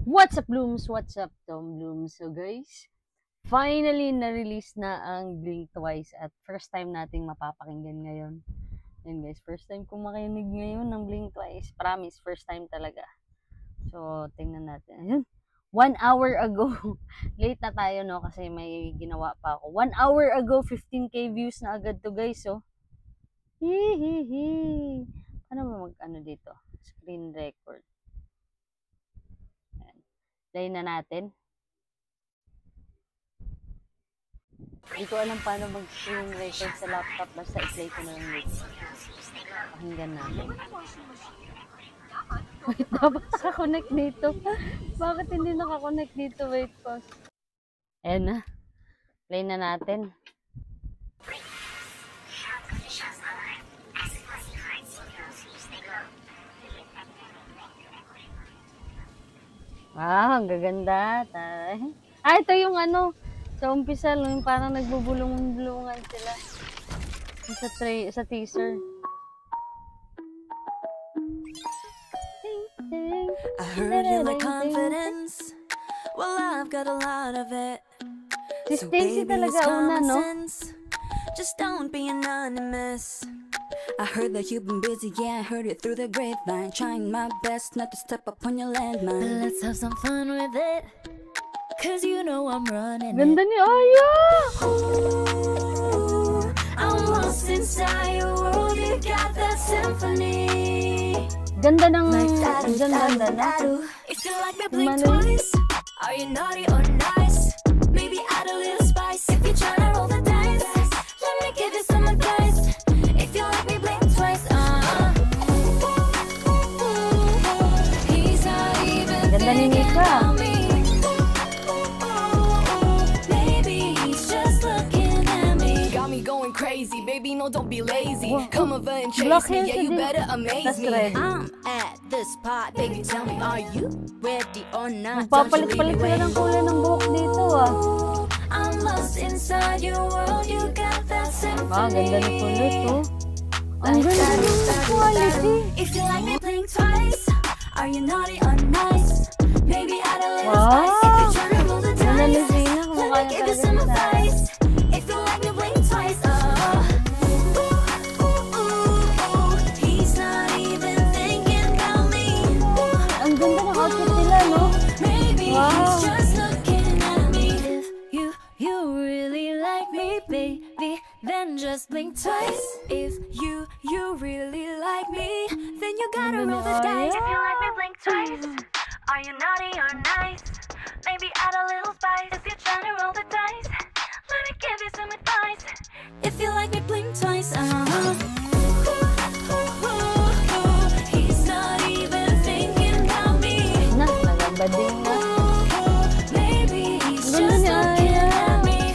What's up, Blooms? What's up, Tom Blooms? So, guys, finally na-release na ang Blink Twice at first time nating mapapakinggan ngayon. Yan, guys, first time kong makinig ngayon ng Blink Twice. Promise, first time talaga. So, tingnan natin. Ayun, 1 hour ago. Late na tayo, no? Kasi may ginawa pa ako. 1 hour ago, 15K views na agad to, guys. So, hihihi. Paano ba mag-ano dito? Screen record. Play na natin. Hindi ko alam paano mag-screen record sa laptop. Basta i-play ko na lang dito. Pakinggan natin. Wait, dapat nakakonect dito. Bakit hindi nakakonect dito? Wait, pause. Ayan na. Play na natin. Ang gaganda. Ito yung ano, sa umpisa, yung parang nagbubulong-bulungan sila. Sa teaser. I heard you like confidence. Well, I've got a lot of it. Si Stacy talaga una, no? Just don't be anonymous. I heard that you've been busy, yeah, I heard it through the grapevine. Trying my best not to step up on your landmine. But let's have some fun with it, cause you know I'm running Ganda it. ni Aya! Ooh, I'm lost inside your world, you got that symphony. Ganda ng... Ganda na. If you like me, blink twice. Are you naughty or nice? Maybe add a little spice. If you're trying to roll the dice, let me give you some advice. If you like me, blink twice. He's not even thinking about me. Maybe he's just looking at me. Got me going crazy, baby, no, don't be lazy. Come over and chase me, yeah, you better amaze me. I'm at the spot, baby, tell me, are you ready or not? Papalit-palit sila ng kulay ng buhok dito, ah. I'm lost inside your world, you got that symphony. Ganda na kulay to. Ang ganda ng quality. If you like me, blink twice. Are you naughty or nice? Maybe add a little spice. If you're trying to roll the dice, let me give you some advice. If you like me, blink twice. He's not even thinking about me. Ang ganda ng outfit nila, no? Maybe he's just looking at me. If you really like me, baby, then just blink twice. If you really like me, then you gotta roll the dice. If you like me, blink twice. Are you naughty or nice? Maybe add a little spice. If you're trying to roll the dice, let me give you some advice. If you like me, blink twice. He's not even thinking about me. Nagabading na. Maybe he's just looking at me.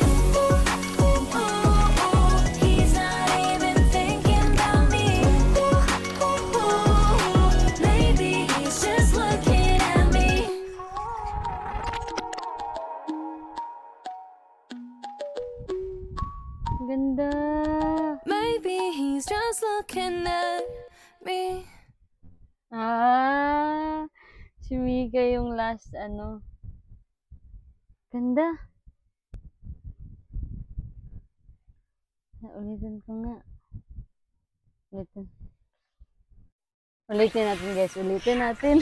He's not even thinking about me. Maybe he's just looking at me. Ganda. Maybe he's just looking at me. Si Mika yung last, ano. Ganda. Ulitin ko nga. Ulitin natin, guys. Ulitin natin.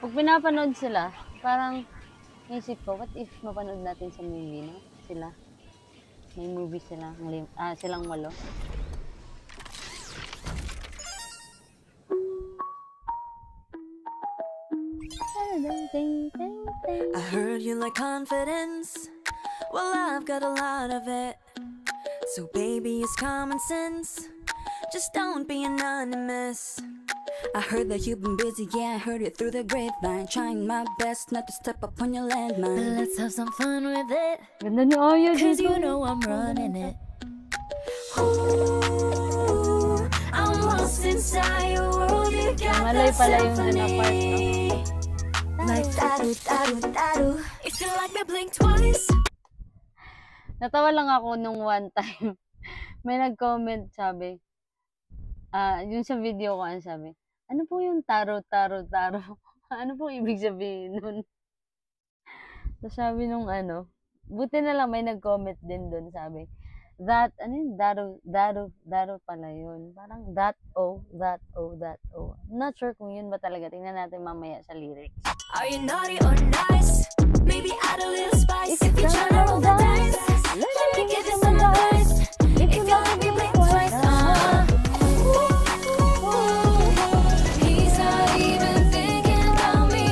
Pag pinapanood sila, parang naisip ko, what if mapanood natin sa movie, no? Sila. May movie sila. Silang walo. I heard you like confidence. Well, I've got a lot of it. So baby, it's common sense. Just don't be anonymous. I heard that you've been busy, yeah, I heard it through the grapevine. Trying my best not to step up on your landmine. But let's have some fun with it, Ganda ni Aya dito. cause you know I'm running it. Ooh, I'm lost inside your world, you got Malay that pala yung part, no? symphony. Like if you like me, blink twice. Natawa lang ako nung one time. May nag-comment, sabi, yung sa video ko, sabi, Ano po yung taro? Ano po ibig sabihin nun? So, sabi nung ano, buti na lang may nag-comment din dun, sabi, ano yun, daro pala yun. Parang that, oh. Not sure kung yun ba talaga. Tingnan natin mamaya sa lyrics. Are you naughty or nice? Maybe add a little spice. If you're trying to roll the dice, let me give you some advice. If you like me, blink twice. He's not even thinking about me.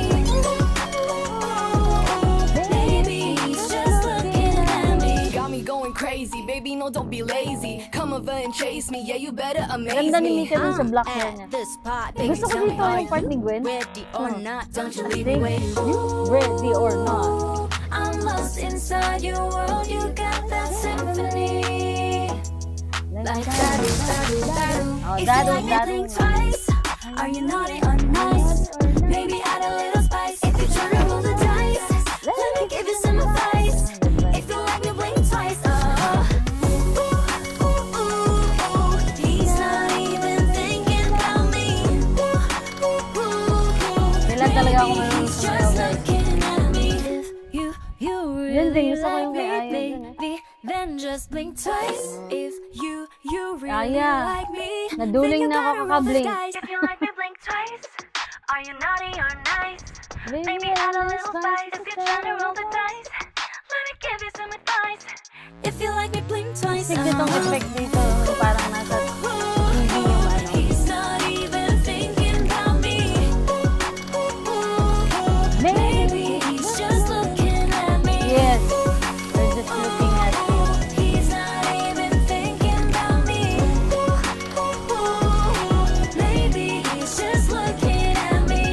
Maybe he's just looking at me. Got me going crazy, baby. No, don't be lazy. Come over and chase me. Yeah, you better amaze Ganda ni me. Mika dun sa black hair niya. This part, Gusto ko dito yung part ni Gwen. ready or not, don't you leave Think me waiting. you ready or not. I'm lost inside your world. You got that symphony. Like that. Oh, If you daro, like me, blink twice. Are you naughty or nice? Maybe add a little spice. If you're trying to roll the dice, let me give you some advice. If you like me, blink twice. He's not even thinking about me. Kailan talaga ako Maybe marunong he's sumayaw, just guys. looking at me. If you Yun din, really gusto ko like yung me, may ayaw dun, eh. baby, then just blink twice. If you really Aya, like me, naduling then you na ako gotta roll the kakablink. dice. If you like me, blink twice. Are you naughty or nice? Baby, Maybe add a little spice. If you're trying to roll the dice, let me give you some advice. If you like me, blink twice. Kasi ditong effect dito, yung parang nasa TV yung ano. He's not even thinking about me. Maybe he's just looking at me. Yes, they're just looking at you. He's not even thinking about me. Maybe he's just looking at me.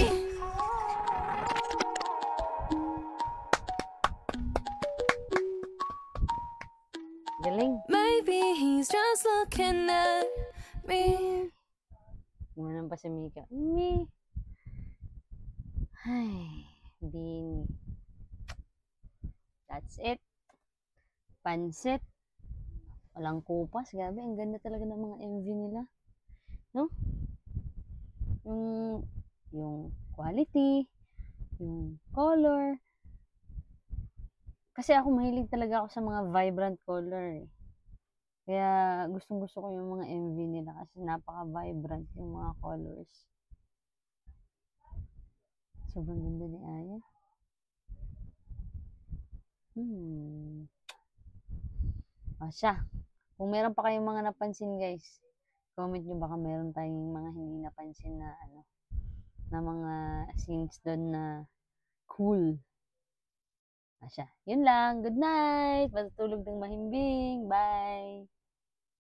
Galing. Maybe he's just looking at me. Gumanon pa si Mika. Me. Ay, Bini. That's it. Pansit. Walang kupas. Gabi, ang ganda talaga ng mga MV nila. No? Yung quality, yung color. Kasi ako mahilig talaga ako sa mga vibrant color. Eh. Kaya gustong-gusto ko yung mga MV nila kasi napaka-vibrant yung mga colors. Sobrang ganda ni Aya. O siya. Kung meron pa kayong mga napansin guys, comment nyo baka meron tayong mga hindi napansin na ano, na mga scenes doon na cool. O siya. Yun lang. Good night. Matutulog ng mahimbing. Bye.